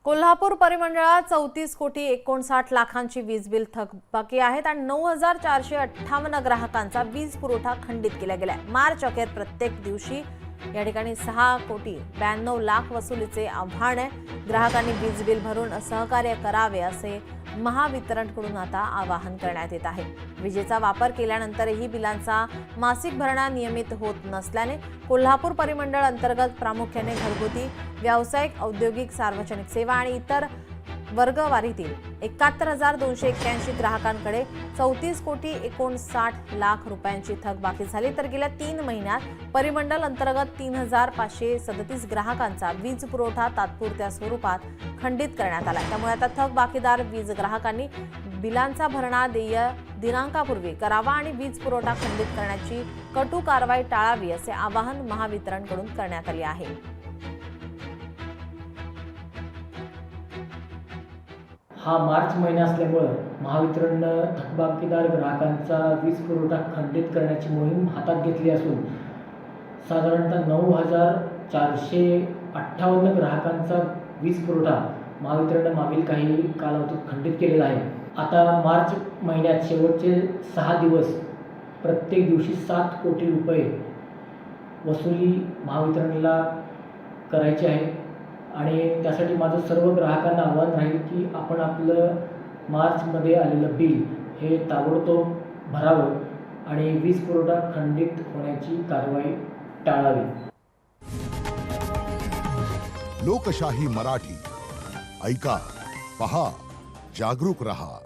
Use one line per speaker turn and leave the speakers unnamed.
कोल्हापूर परिमंडळात 34,59,00,000ची वीज बिल थकबाकी आहेत आणि 9,458 ग्राहकांचा वीज पुरवठा खंडित केला गेलाय। मार्च अखेर प्रत्येक दिवशी या ठिकाणी 6,92,00,000 वसुलीचे आव्हान आहे। ग्राहकांनी वीज बिल भरून सहकार्य करावे असे महावितरणकडून आता आवाहन करण्यात येत आहे। विजेचा वापर केल्यानंतरही बिलांचा मासिक भरणा नियमित होत नसल्याने कोल्हापूर परिमंडळ अंतर्गत प्रामुख्याने घरगुती, व्यावसायिक, औद्योगिक, सार्वजनिक सेवा आणि इतर वर्गवारीतील 71,281 ग्राहकांकडे 34,59,00,000 रुपयांची थकबाकी झाली, तर गेल्या 3 महिन्यात परिमंडळ अंतर्गत 3,537 ग्राहकांचा वीज पुरवठा तात्पुरत्या स्वरूपात खंडित करण्यात आला। त्यामुळे आता थकबाकीदार वीज ग्राहकांनी बिलांचा भरणा देय दिनांकापूर्वी करावा आणि वीज पुरवठा खंडित करण्याची कटू कारवाई टाळावी असे आवाहन महावितरणकडून करण्यात आले आहे।
हा मार्च महिना असल्यामुळे महावितरणनं थकबाकीदार ग्राहकांचा वीज पुरवठा खंडित करण्याची मोहीम हातात घेतली असून साधारणतः 9,458 ग्राहकांचा वीज पुरवठा महावितरणनं मागील काही कालावधीत खंडित केलेला आहे। आता मार्च महिन्यात शेवटचे 6 दिवस प्रत्येक दिवशी 7 कोटी रुपये वसुली महावितरणला करायची आहे आणि त्यासाठी माझं सर्व ग्राहकांना आव्हान राहील की आपण आपलं मार्चमध्ये आलेलं बिल हे ताबडतोब भरावं आणि वीज पुरवठा खंडित होण्याची कारवाई टाळावी।
लोकशाही मराठी ऐका, पहा, जागरूक रहा।